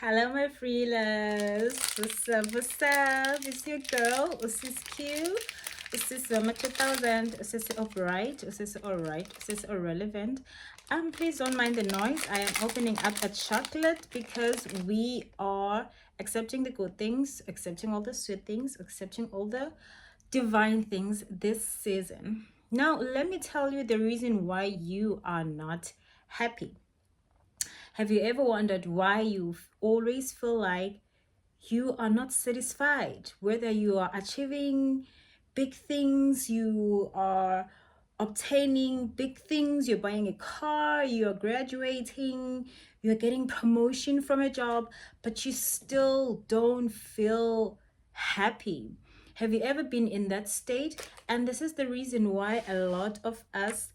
Hello, my freelance. What's up? What's up? It's your girl, Usis Q. Usis Zoma 2000. Usis Upright. Usis Alright. Usis Irrelevant. Please don't mind the noise. I am opening up a chocolate because we are accepting the good things, accepting all the sweet things, accepting all the divine things this season. Now, let me tell you the reason why you are not happy. Have you ever wondered why you always feel like you are not satisfied? Whether you are achieving big things, you are obtaining big things, you're buying a car, you're graduating, you're getting promotion from a job, but you still don't feel happy. Have you ever been in that state? And this is the reason why a lot of us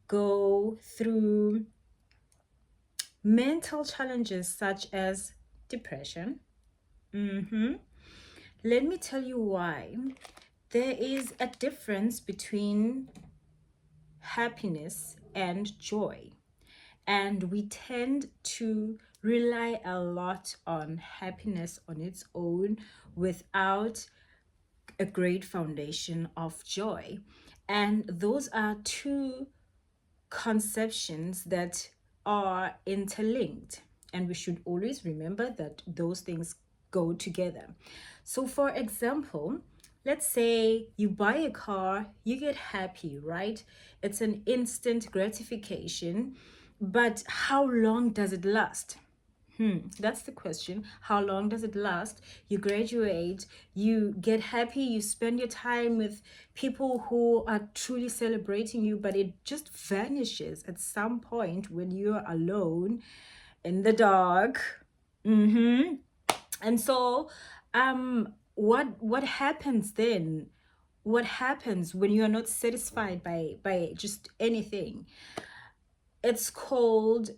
go through mental challenges such as depression. Let me tell you why. There is a difference between happiness and joy, and we tend to rely a lot on happiness on its own without a great foundation of joy. And those are two conceptions that are interlinked, and we should always remember that those things go together. So for example, let's say you buy a car, you get happy, right? It's an instant gratification, but how long does it last? That's the question. How long does it last? You graduate, you get happy, you spend your time with people who are truly celebrating you, but it just vanishes at some point when you're alone in the dark. And so, what happens then? What happens when you are not satisfied by just anything? It's called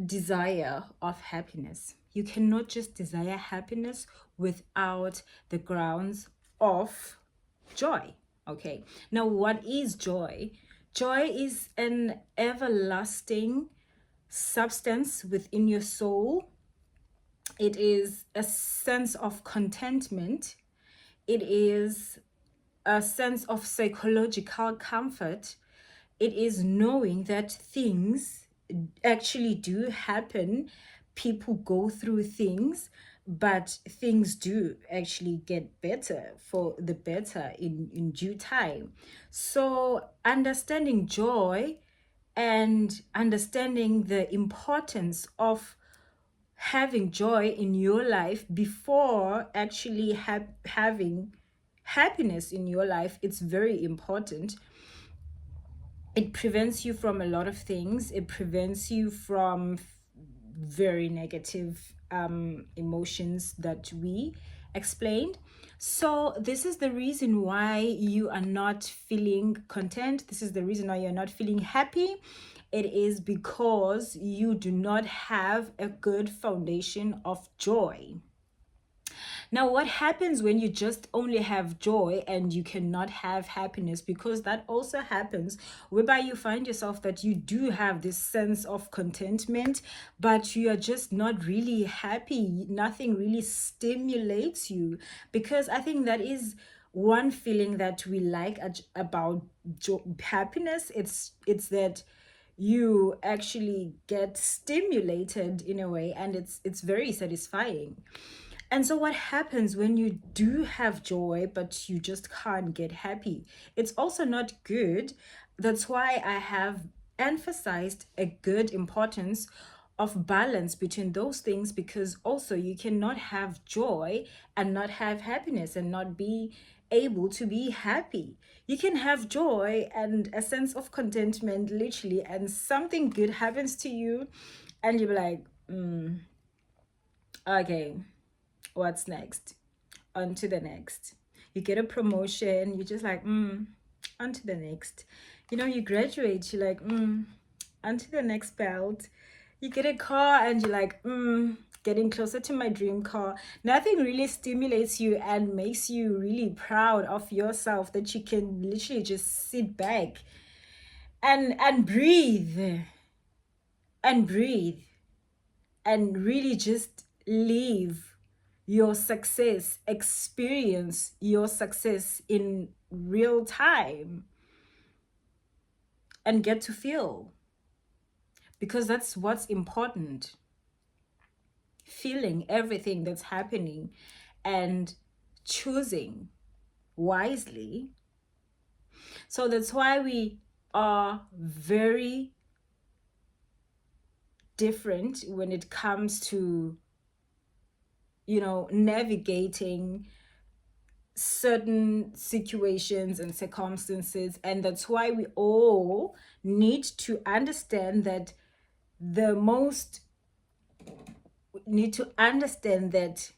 desire of happiness. You cannot just desire happiness without the grounds of joy. Okay, now what is joy? Joy is an everlasting substance within your soul. It is a sense of contentment. It is a sense of psychological comfort. It is knowing that things actually do happen. People go through things, but things do actually get better for the better in due time. So understanding joy and understanding the importance of having joy in your life before actually having happiness in your life, it's very important. It prevents you from a lot of things. It prevents you from very negative emotions that we explained. So this is the reason why you are not feeling content. This is the reason why you're not feeling happy. It is because you do not have a good foundation of joy. Now, what happens when you just only have joy and you cannot have happiness? Because that also happens, whereby you find yourself that you do have this sense of contentment, but you are just not really happy. Nothing really stimulates you, because I think that is one feeling that we like about happiness. It's that you actually get stimulated in a way, and it's very satisfying. And so what happens when you do have joy, but you just can't get happy? It's also not good. That's why I have emphasized a good importance of balance between those things, because also you cannot have joy and not have happiness and not be able to be happy. You can have joy and a sense of contentment, literally, and something good happens to you, and you're like, okay, what's next? On to the next. You get a promotion, you're just like, on to the next. You graduate, you're like, on to the next belt. You get a car and you're like, getting closer to my dream car. Nothing really stimulates you and makes you really proud of yourself, that you can literally just sit back and breathe and really just live your success, experience your success in real time, and get to feel, because that's what's important. Feeling everything that's happening and choosing wisely. So that's why we are very different when it comes to, navigating certain situations and circumstances. And that's why we all need to understand that the most need to understand that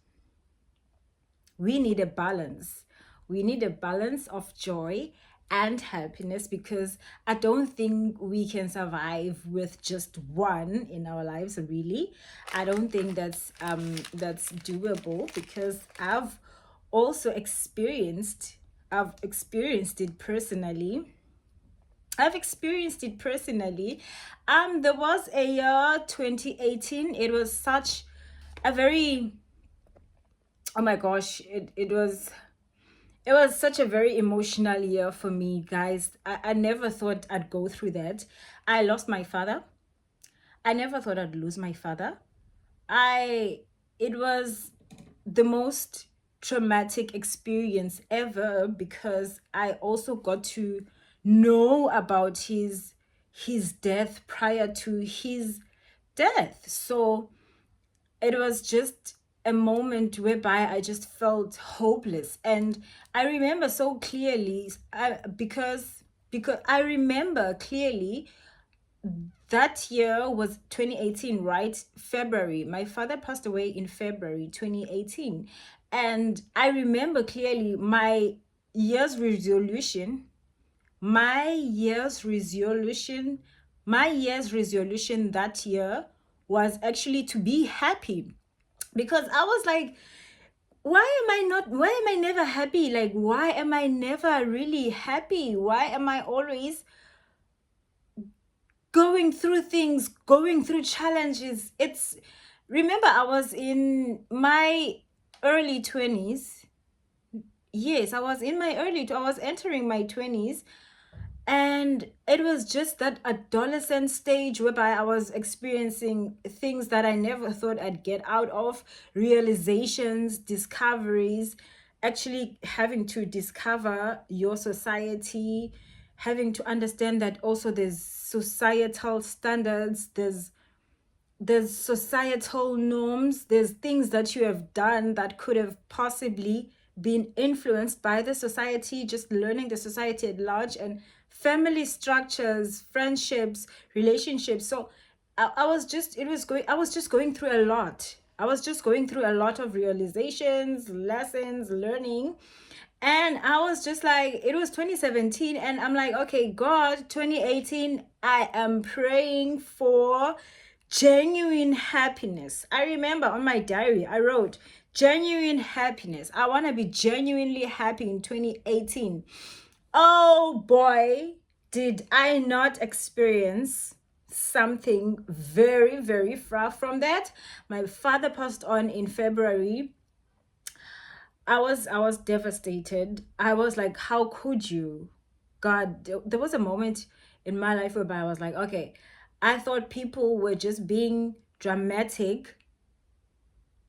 we need a balance. We need a balance of joy and happiness, because I don't think we can survive with just one in our lives, really. I don't think that's doable, because also experienced I've experienced it personally. There was a year 2018. It was such a very, oh my gosh, it was such a very emotional year for me, guys. I never thought I'd go through that. I lost my father. I never thought I'd lose my father. It was the most traumatic experience ever, because I also got to know about his death prior to his death. So it was just a moment whereby I just felt hopeless. And I remember so clearly, because I remember clearly that year was 2018, right? February. My father passed away in February 2018. And I remember clearly year's resolution, my year's resolution, my year's resolution that year was actually to be happy. Because I was like, why am I never happy? Like, why am I never really happy? Why am I always going through things, going through challenges? Remember, I was in my early 20s. Yes, I was entering my 20s. And it was just that adolescent stage whereby I was experiencing things that I never thought I'd get out of, realizations, discoveries, actually having to discover your society, having to understand that also there's societal standards, there's societal norms, there's things that you have done that could have possibly been influenced by the society, just learning the society at large, and family structures, friendships, relationships. So I was just going through a lot. I was just going through a lot of realizations, lessons, learning. And I was just like, it was 2017, and I'm like, okay, God, 2018, I am praying for genuine happiness. I remember on my diary, I wrote genuine happiness. I want to be genuinely happy in 2018. Oh boy, did I not experience something very, very far from that. My father passed on in February. I was devastated. I was like, how could you? God, there was a moment in my life whereby I was like, okay, I thought people were just being dramatic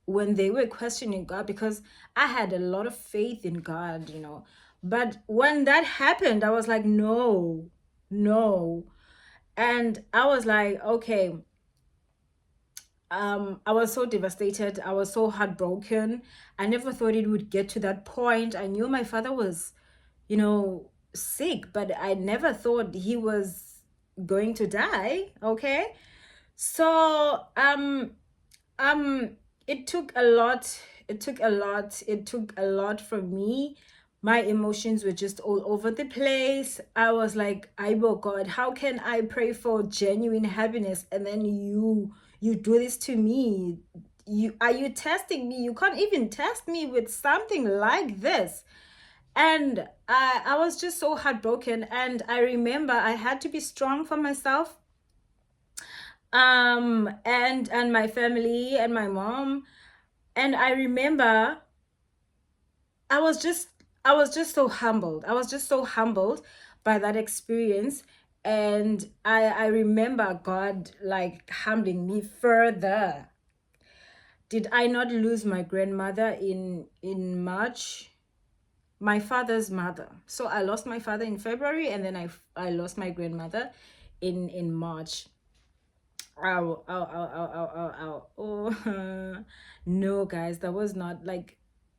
when they were questioning God, because I had a lot of faith in God. But when that happened, I was like, no, no. And I was like, okay, I was so devastated. I was so heartbroken. I never thought it would get to that point. I knew my father was, sick, but I never thought he was going to die. Okay. So, it took a lot. It took a lot from me. My emotions were just all over the place. I was like, I will, God, how can I pray for genuine happiness, and then you do this to me? Are you testing me? You can't even test me with something like this. And I was just so heartbroken. And I remember I had to be strong for myself, and my family and my mom. And I remember I was just I was just so humbled. I was just so humbled by that experience. And I remember God like humbling me further. Did I not lose my grandmother in March? My father's mother. So I lost my father in February, and then I lost my grandmother in March. Ow, ow, ow, ow, ow, ow, ow. Oh, no, guys, that was not like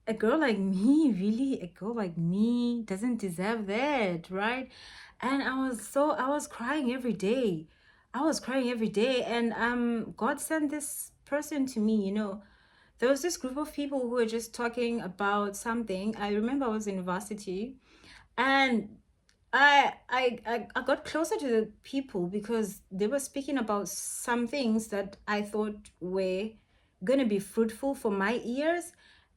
a girl like me, really. A girl like me doesn't deserve that, right? And I was crying every day. I was crying every day, and God sent this person to me, you know. There was this group of people who were just talking about something. I remember I was in university, and I got closer to the people because they were speaking about some things that I thought were gonna be fruitful for my ears.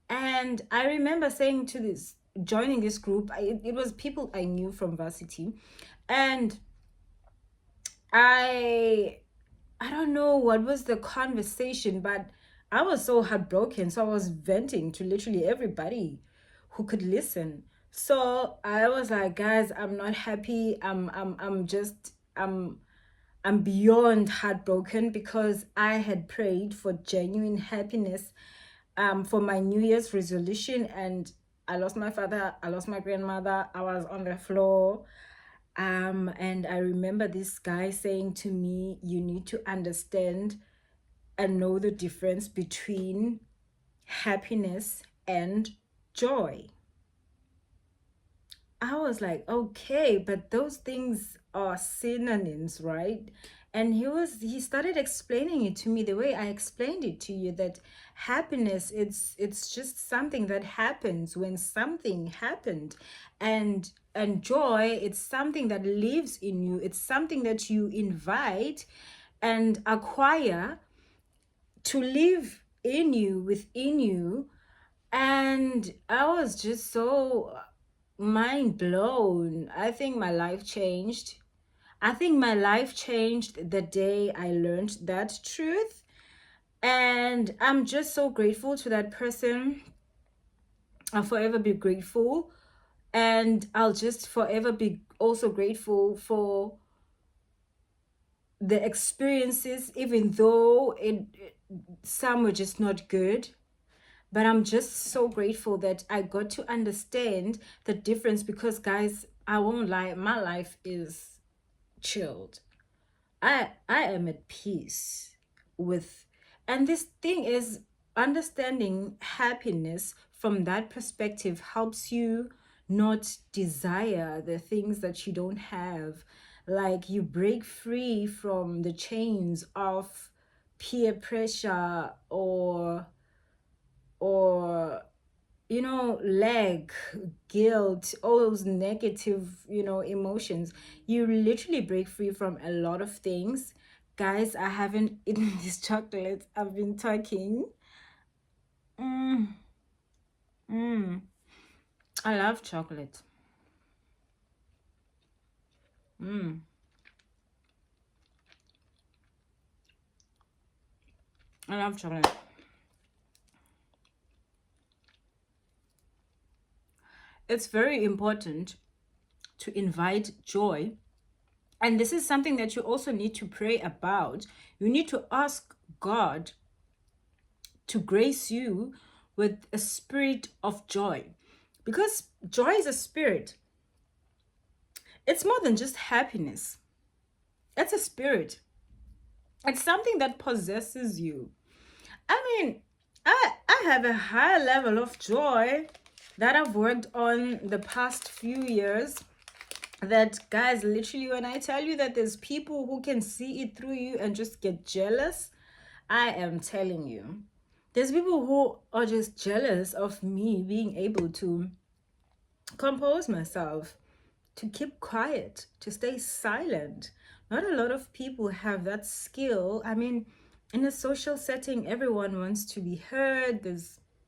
And I remember saying to this, joining this group, it was people I knew from varsity, and I I don't know what was the conversation, but I was so heartbroken. So I was venting to literally everybody who could listen. So I was like, guys, I'm not happy. I'm beyond heartbroken because I had prayed for genuine happiness for my New Year's resolution, and I lost my father, I lost my grandmother, I was on the floor. And I remember this guy saying to me, you need to understand and know the difference between happiness and joy. I was like, okay, but those things are synonyms, right? And he started explaining it to me the way I explained it to you, that happiness, it's just something that happens when something happened. And joy, it's something that lives in you. It's something that you invite and acquire to live in you, within you. And I was just so mind blown. I think my life changed. I think my life changed the day I learned that truth. And I'm just so grateful to that person. I'll forever be grateful. And I'll just forever be also grateful for the experiences, even though some were just not good. But I'm just so grateful that I got to understand the difference because, guys, I won't lie, my life is chilled. I am at peace with, and this thing is understanding happiness from that perspective helps you not desire the things that you don't have. Like you break free from the chains of peer pressure or lack, guilt, all those negative, emotions. You literally break free from a lot of things. Guys, I haven't eaten this chocolate. I've been talking. mm, mm. I love chocolate. mm. I love chocolate. It's very important to invite joy. And this is something that you also need to pray about. You need to ask God to grace you with a spirit of joy, because joy is a spirit. It's more than just happiness. It's a spirit. It's something that possesses you. I mean, I have a high level of joy that I've worked on the past few years. That, guys, literally, when I tell you that there's people who can see it through you and just get jealous, I am telling you. There's people who are just jealous of me being able to compose myself, to keep quiet, to stay silent. Not a lot of people have that skill. I mean, in a social setting, everyone wants to be heard. There's